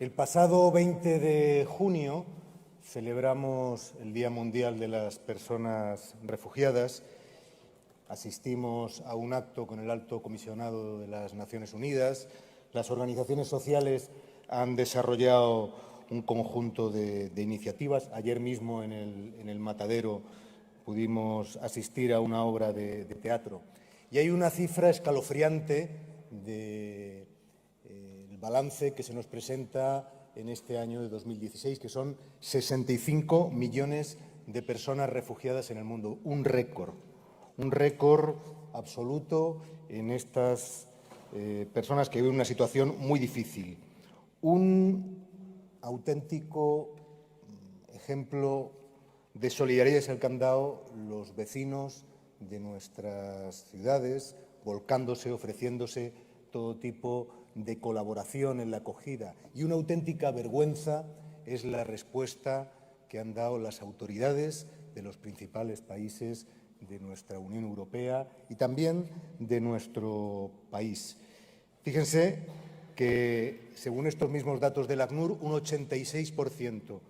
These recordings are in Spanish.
El pasado 20 de junio celebramos el Día Mundial de las Personas Refugiadas. Asistimos a un acto con el Alto Comisionado de las Naciones Unidas. Las organizaciones sociales han desarrollado un conjunto de iniciativas. Ayer mismo en el Matadero pudimos asistir a una obra de teatro. Y hay una cifra escalofriante del balance que se nos presenta en este año de 2016, que son 65 millones de personas refugiadas en el mundo. Un récord absoluto en estas personas que viven una situación muy difícil. Un auténtico ejemplo de solidaridad es el que han dado los vecinos de nuestras ciudades, volcándose, ofreciéndose todo tipo de colaboración en la acogida. Y una auténtica vergüenza es la respuesta que han dado las autoridades de los principales países de nuestra Unión Europea y también de nuestro país. Fíjense que, según estos mismos datos del ACNUR, un 86%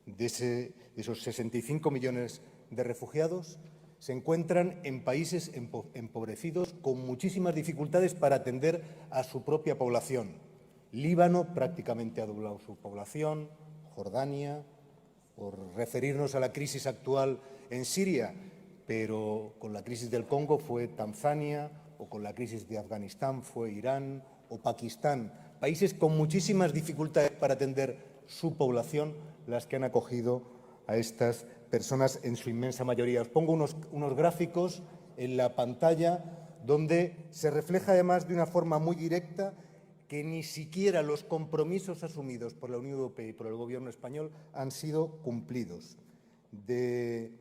de esos 65 millones de refugiados se encuentran en países empobrecidos con muchísimas dificultades para atender a su propia población. Líbano prácticamente ha doblado su población, Jordania, por referirnos a la crisis actual en Siria, pero con la crisis del Congo fue Tanzania, o con la crisis de Afganistán fue Irán o Pakistán. Países con muchísimas dificultades para atender su población, las que han acogido a estas personas en su inmensa mayoría. Os pongo unos gráficos en la pantalla donde se refleja además de una forma muy directa que ni siquiera los compromisos asumidos por la Unión Europea y por el Gobierno español han sido cumplidos. De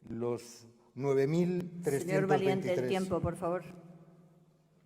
los 9.323… Señor Valiente, el tiempo, por favor.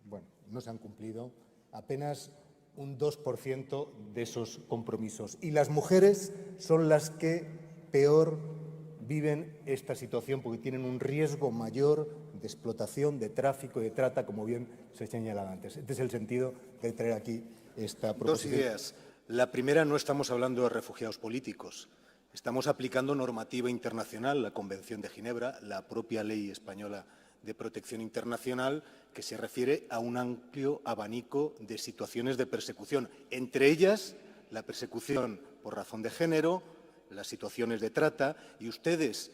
Bueno, no se han cumplido apenas un 2% de esos compromisos. Y las mujeres son las que peor viven esta situación porque tienen un riesgo mayor de explotación, de tráfico y de trata, como bien se señalaba antes. Este es el sentido de traer aquí esta proposición. Dos ideas. La primera, no estamos hablando de refugiados políticos. Estamos aplicando normativa internacional, la Convención de Ginebra, la propia ley española de protección internacional, que se refiere a un amplio abanico de situaciones de persecución, entre ellas la persecución por razón de género, las situaciones de trata, y ustedes,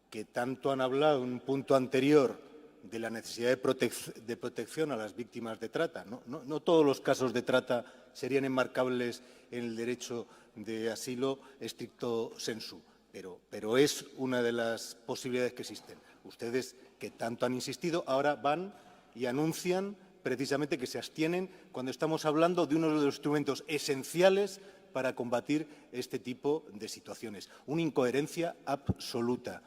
que tanto han hablado en un punto anterior de la necesidad de protección a las víctimas de trata. No todos los casos de trata serían enmarcables en el derecho de asilo stricto sensu, pero es una de las posibilidades que existen. Ustedes, que tanto han insistido, ahora van y anuncian precisamente que se abstienen cuando estamos hablando de uno de los instrumentos esenciales para combatir este tipo de situaciones. Una incoherencia absoluta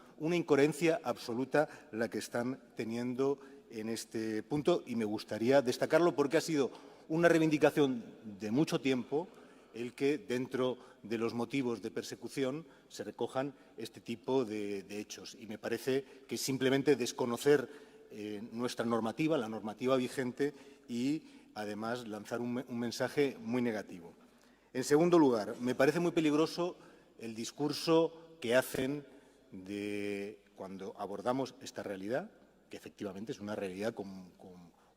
la que están teniendo en este punto, y me gustaría destacarlo porque ha sido una reivindicación de mucho tiempo el que dentro de los motivos de persecución se recojan este tipo de hechos. Y me parece que simplemente desconocer nuestra normativa, la normativa vigente, y además lanzar un mensaje muy negativo. En segundo lugar, me parece muy peligroso el discurso que hacen cuando abordamos esta realidad, que efectivamente es una realidad con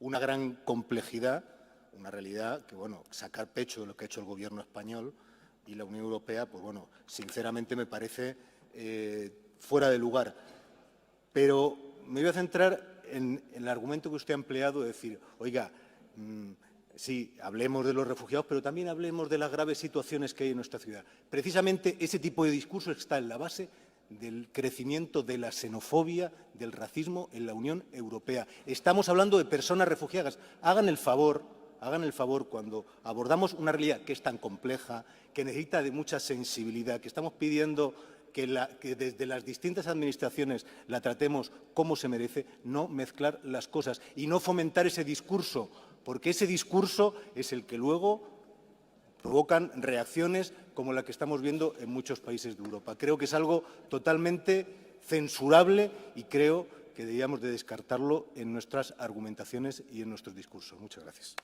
una gran complejidad, una realidad que, bueno, sacar pecho de lo que ha hecho el Gobierno español y la Unión Europea, pues bueno, sinceramente me parece fuera de lugar. Pero me voy a centrar en el argumento que usted ha empleado de decir, oiga, sí, hablemos de los refugiados, pero también hablemos de las graves situaciones que hay en nuestra ciudad. Precisamente ese tipo de discurso está en la base del crecimiento de la xenofobia, del racismo en la Unión Europea. Estamos hablando de personas refugiadas. Hagan el favor, cuando abordamos una realidad que es tan compleja, que necesita de mucha sensibilidad, que estamos pidiendo que desde las distintas administraciones la tratemos como se merece, no mezclar las cosas y no fomentar ese discurso, porque ese discurso es el que luego provocan reacciones como la que estamos viendo en muchos países de Europa. Creo que es algo totalmente censurable y creo que deberíamos de descartarlo en nuestras argumentaciones y en nuestros discursos. Muchas gracias.